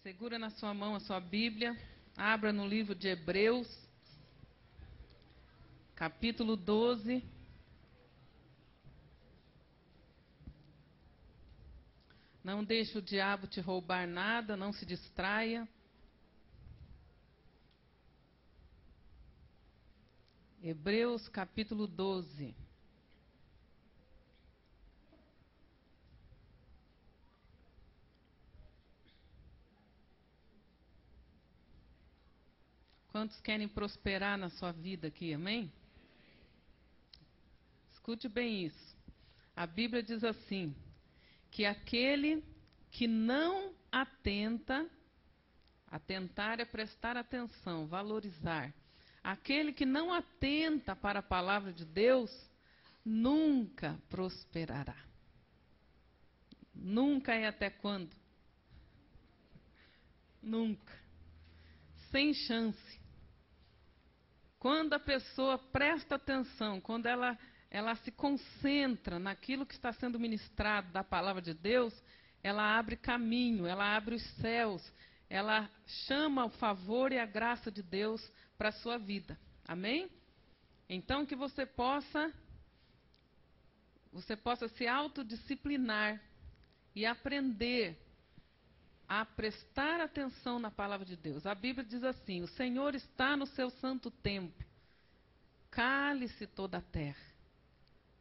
Segura na sua mão a sua Bíblia, abra no livro de Hebreus, capítulo 12. Não deixe o diabo te roubar nada, não se distraia. Hebreus, capítulo 12. Quantos querem prosperar na sua vida aqui, amém? Escute bem isso. A Bíblia diz assim, que aquele que não atenta, atentar é prestar atenção, valorizar. Aquele que não atenta para a palavra de Deus, nunca prosperará. Nunca é até quando? Nunca. Sem chance. Quando a pessoa presta atenção, quando ela se concentra naquilo que está sendo ministrado da palavra de Deus, ela abre caminho, ela abre os céus, ela chama o favor e a graça de Deus para a sua vida. Amém? Então que você possa se autodisciplinar e aprender a prestar atenção na palavra de Deus. A Bíblia diz assim, o Senhor está no seu santo templo, cale-se toda a terra.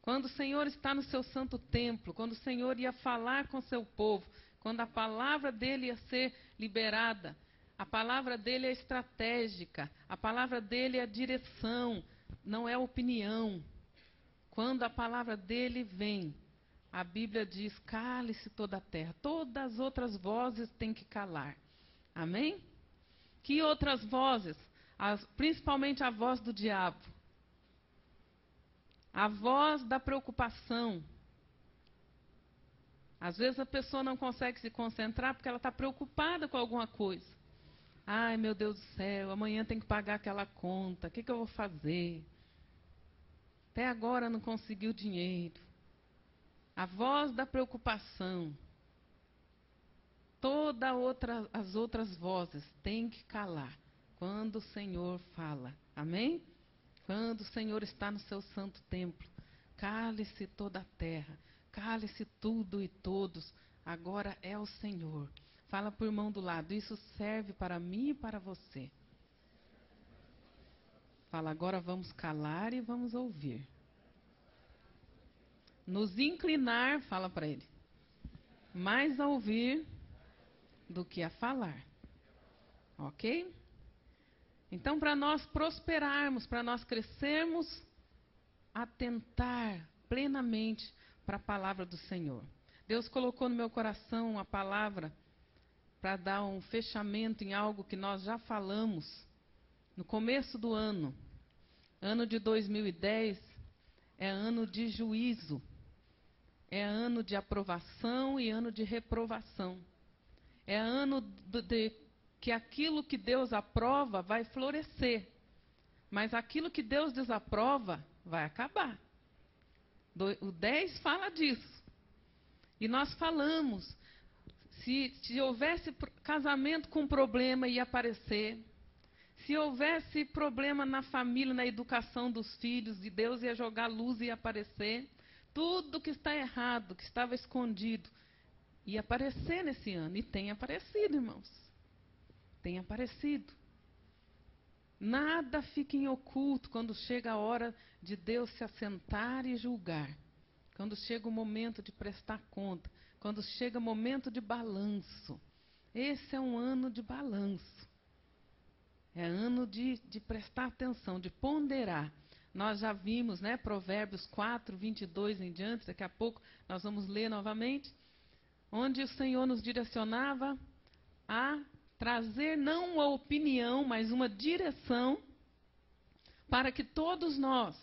Quando o Senhor está no seu santo templo, quando o Senhor ia falar com o seu povo, quando a palavra dele ia ser liberada, a palavra dele é estratégica, a palavra dele é direção, não é opinião. Quando a palavra dele vem, a Bíblia diz, cale-se toda a terra. Todas as outras vozes têm que calar. Amém? Que outras vozes? Principalmente a voz do diabo. A voz da preocupação. Às vezes a pessoa não consegue se concentrar porque ela está preocupada com alguma coisa. Ai, meu Deus do céu, amanhã tem que pagar aquela conta. O que eu vou fazer? Até agora não consegui o dinheiro. A voz da preocupação. As outras vozes têm que calar quando o Senhor fala. Amém? Quando o Senhor está no seu santo templo. Cale-se toda a terra. Cale-se tudo e todos. Agora é o Senhor. Fala para o irmão do lado. Isso serve para mim e para você. Fala, agora vamos calar e vamos ouvir. Nos inclinar, fala para ele, mais a ouvir do que a falar. Ok? Então, para nós prosperarmos, para nós crescermos, atentar plenamente para a palavra do Senhor. Deus colocou no meu coração uma palavra para dar um fechamento em algo que nós já falamos no começo do ano. Ano de 2010 é ano de juízo. É ano de aprovação e ano de reprovação. É ano que aquilo que Deus aprova vai florescer. Mas aquilo que Deus desaprova vai acabar. O 10 fala disso. E nós falamos. Se houvesse casamento com problema, ia aparecer. Se houvesse problema na família, na educação dos filhos, e Deus ia jogar luz e ia aparecer. Tudo que está errado, que estava escondido, ia aparecer nesse ano. E tem aparecido, irmãos. Tem aparecido. Nada fica em oculto quando chega a hora de Deus se assentar e julgar. Quando chega o momento de prestar conta. Quando chega o momento de balanço. Esse é um ano de balanço. É ano de prestar atenção, de ponderar. Nós já vimos, né, Provérbios 4, 22 em diante, daqui a pouco nós vamos ler novamente, onde o Senhor nos direcionava a trazer não uma opinião, mas uma direção para que todos nós,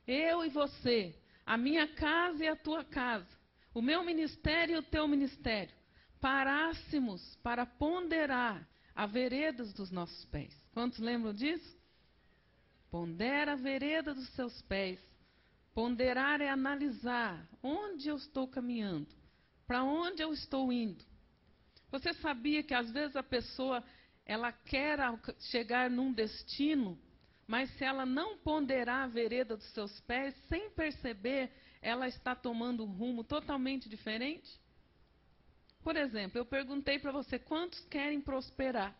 eu e você, a minha casa e a tua casa, o meu ministério e o teu ministério, parássemos para ponderar a veredas dos nossos pés. Quantos lembram disso? Pondera a vereda dos seus pés. Ponderar é analisar onde eu estou caminhando, para onde eu estou indo. Você sabia que às vezes a pessoa, ela quer chegar num destino, mas se ela não ponderar a vereda dos seus pés, sem perceber, ela está tomando um rumo totalmente diferente? Por exemplo, eu perguntei para você, quantos querem prosperar?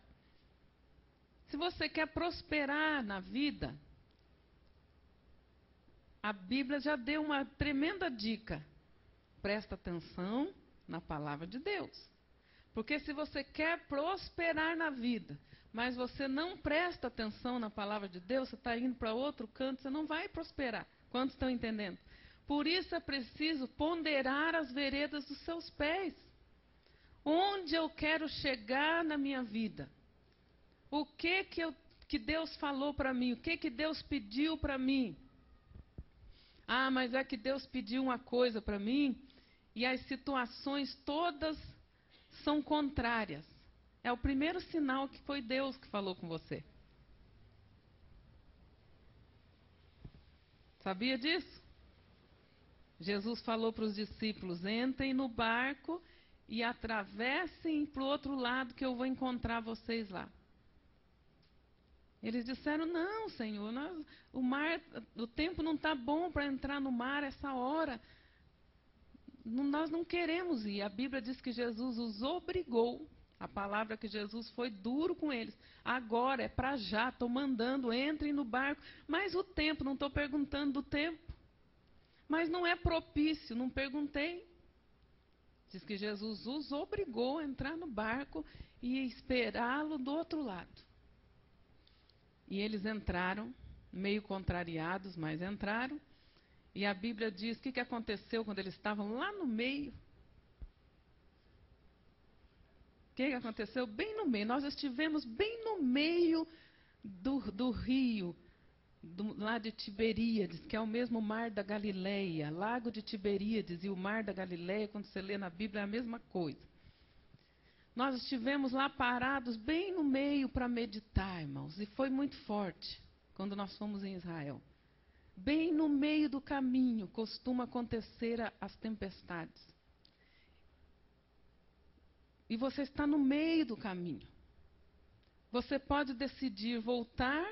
Se você quer prosperar na vida, a Bíblia já deu uma tremenda dica. Presta atenção na palavra de Deus. Porque se você quer prosperar na vida, mas você não presta atenção na palavra de Deus, você está indo para outro canto, você não vai prosperar. Quantos estão entendendo? Por isso é preciso ponderar as veredas dos seus pés. Onde eu quero chegar na minha vida? O que Deus falou para mim? O que Deus pediu para mim? Ah, mas é que Deus pediu uma coisa para mim e as situações todas são contrárias. É o primeiro sinal que foi Deus que falou com você. Sabia disso? Jesus falou para os discípulos, entrem no barco e atravessem para o outro lado que eu vou encontrar vocês lá. Eles disseram, não, Senhor, o tempo não está bom para entrar no mar essa hora. Nós não queremos ir. A Bíblia diz que Jesus os obrigou. A palavra que Jesus foi duro com eles. Agora, é para já, estou mandando, entrem no barco. Mas o tempo, não estou perguntando do tempo. Mas não é propício, não perguntei. Diz que Jesus os obrigou a entrar no barco e esperá-lo do outro lado. E eles entraram, meio contrariados, mas entraram. E a Bíblia diz o que aconteceu quando eles estavam lá no meio. O que aconteceu? Bem no meio. Nós estivemos bem no meio do rio, lá de Tiberíades, que é o mesmo mar da Galileia. Lago de Tiberíades e o mar da Galileia, quando você lê na Bíblia, é a mesma coisa. Nós estivemos lá parados bem no meio para meditar, irmãos. E foi muito forte quando nós fomos em Israel. Bem no meio do caminho costuma acontecer as tempestades. E você está no meio do caminho. Você pode decidir voltar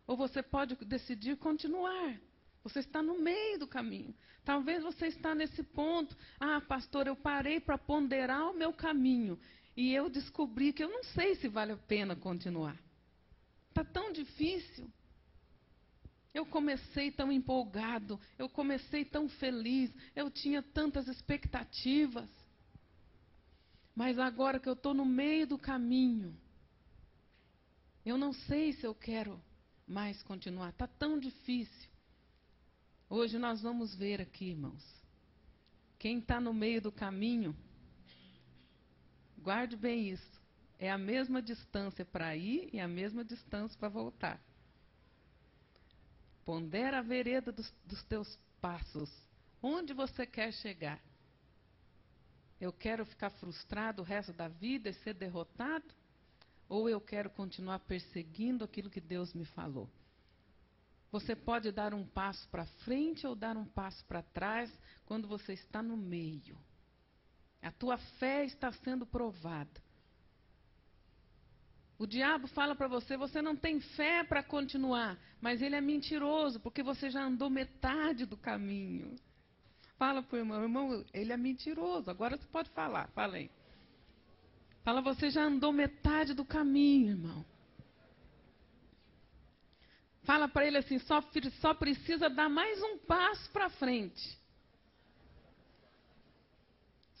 ou você pode decidir continuar. Você está no meio do caminho. Talvez você está nesse ponto. Ah, pastor, eu parei para ponderar o meu caminho. E eu descobri que eu não sei se vale a pena continuar. Está tão difícil. Eu comecei tão empolgado, eu comecei tão feliz, eu tinha tantas expectativas. Mas agora que eu estou no meio do caminho, eu não sei se eu quero mais continuar. Está tão difícil. Hoje nós vamos ver aqui, irmãos. Quem está no meio do caminho, guarde bem isso. É a mesma distância para ir e a mesma distância para voltar. Pondera a vereda dos teus passos. Onde você quer chegar? Eu quero ficar frustrado o resto da vida e ser derrotado? Ou eu quero continuar perseguindo aquilo que Deus me falou? Você pode dar um passo para frente ou dar um passo para trás quando você está no meio. A tua fé está sendo provada. O diabo fala para você, você não tem fé para continuar, mas ele é mentiroso, porque você já andou metade do caminho. Fala para o irmão, ele é mentiroso, agora você pode falar, fala aí. Fala, você já andou metade do caminho, irmão. Fala para ele assim, só precisa dar mais um passo para frente.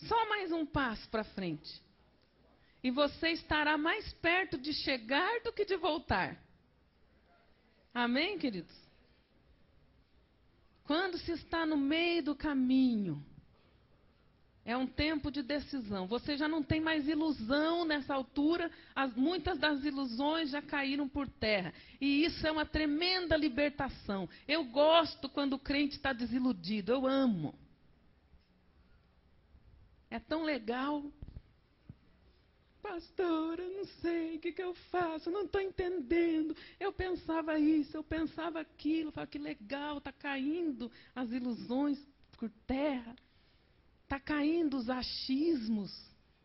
Só mais um passo para frente. E você estará mais perto de chegar do que de voltar. Amém, queridos? Quando se está no meio do caminho, é um tempo de decisão. Você já não tem mais ilusão nessa altura. Muitas das ilusões já caíram por terra. E isso é uma tremenda libertação. Eu gosto quando o crente está desiludido. Eu amo. É tão legal. Pastor, eu não sei o que eu faço, eu não estou entendendo. Eu pensava isso, eu pensava aquilo. Falo, que legal, está caindo as ilusões por terra. Está caindo os achismos.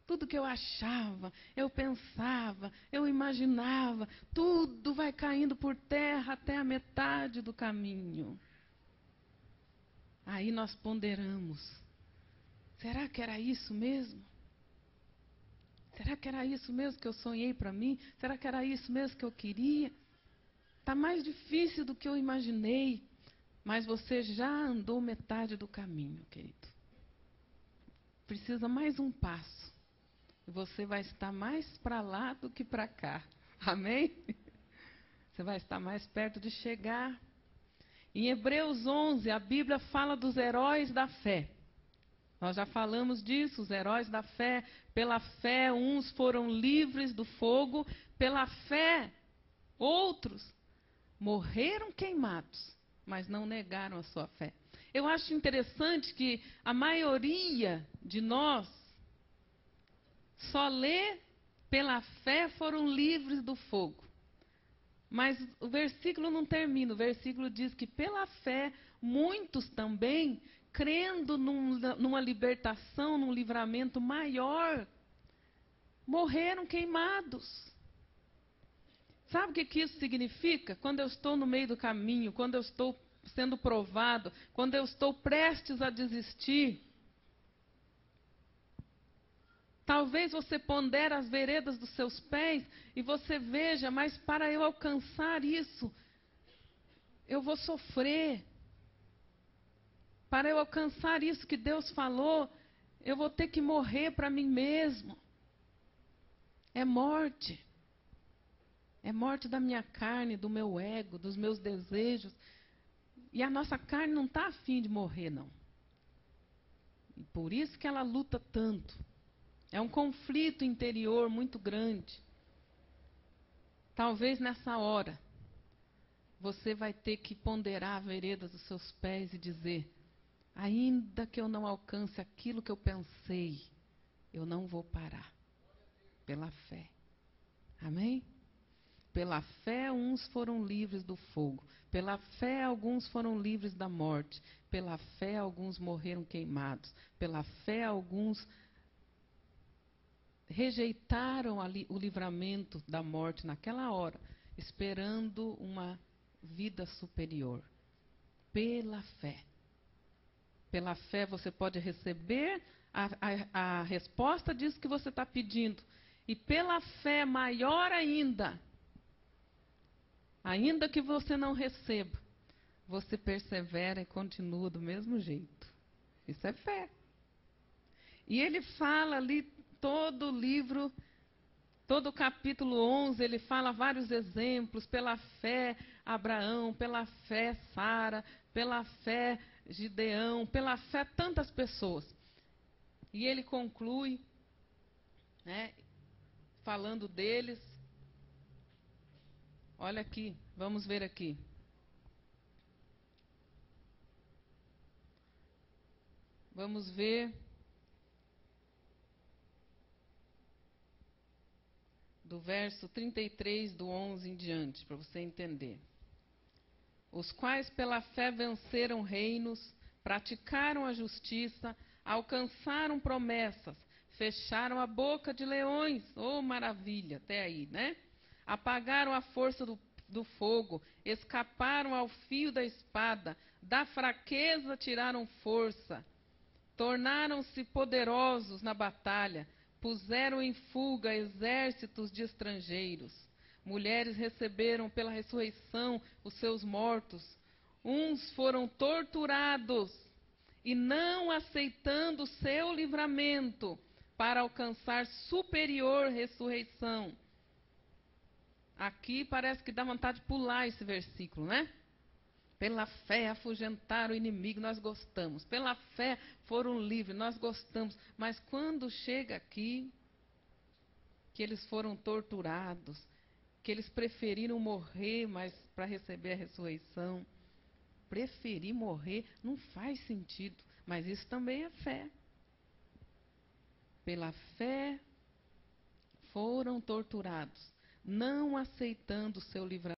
tudo que eu achava, eu pensava, eu imaginava, tudo vai caindo por terra até a metade do caminho. Aí nós ponderamos. Será que era isso mesmo? Será que era isso mesmo que eu sonhei para mim? Será que era isso mesmo que eu queria? Está mais difícil do que eu imaginei. Mas você já andou metade do caminho, querido. Precisa mais um passo. E você vai estar mais para lá do que para cá. Amém? Você vai estar mais perto de chegar. Em Hebreus 11, a Bíblia fala dos heróis da fé. Nós já falamos disso, os heróis da fé. Pela fé, uns foram livres do fogo. Pela fé, outros morreram queimados, mas não negaram a sua fé. Eu acho interessante que a maioria de nós só lê pela fé foram livres do fogo. Mas o versículo não termina. O versículo diz que pela fé, muitos também, crendo numa libertação, num livramento maior, morreram queimados. Sabe o que isso significa? Quando eu estou no meio do caminho, quando eu estou sendo provado, quando eu estou prestes a desistir, talvez você pondere as veredas dos seus pés e você veja, mas para eu alcançar isso, eu vou sofrer. Para eu alcançar isso que Deus falou, eu vou ter que morrer para mim mesmo. É morte. É morte da minha carne, do meu ego, dos meus desejos. E a nossa carne não está afim de morrer, não. E por isso que ela luta tanto. É um conflito interior muito grande. Talvez nessa hora, você vai ter que ponderar a vereda dos seus pés e dizer: ainda que eu não alcance aquilo que eu pensei, eu não vou parar. Pela fé. Amém? Pela fé, uns foram livres do fogo. Pela fé, alguns foram livres da morte. Pela fé, alguns morreram queimados. Pela fé, alguns rejeitaram o livramento da morte naquela hora, esperando uma vida superior. Pela fé. Pela fé, você pode receber a resposta disso que você está pedindo. E pela fé, maior ainda que você não receba, você persevera e continua do mesmo jeito. Isso é fé. E ele fala ali, todo o livro, todo o capítulo 11, ele fala vários exemplos. Pela fé, Abraão, pela fé, Sara, pela fé, Gideão, pela fé, tantas pessoas. E ele conclui, né, falando deles. Olha aqui, vamos ver aqui. Vamos ver do verso 33 do 11 em diante, para você entender. Os quais pela fé venceram reinos, praticaram a justiça, alcançaram promessas, fecharam a boca de leões. Oh, maravilha, até aí, né? Apagaram a força do fogo, escaparam ao fio da espada, da fraqueza tiraram força, tornaram-se poderosos na batalha, puseram em fuga exércitos de estrangeiros. Mulheres receberam pela ressurreição os seus mortos. Uns foram torturados e não aceitando o seu livramento para alcançar superior ressurreição. Aqui parece que dá vontade de pular esse versículo, né? Pela fé afugentaram o inimigo, nós gostamos. Pela fé foram livres, nós gostamos. Mas quando chega aqui, que eles foram torturados, que eles preferiram morrer, mas para receber a ressurreição. Preferir morrer não faz sentido, mas isso também é fé. Pela fé foram torturados, não aceitando o seu livramento.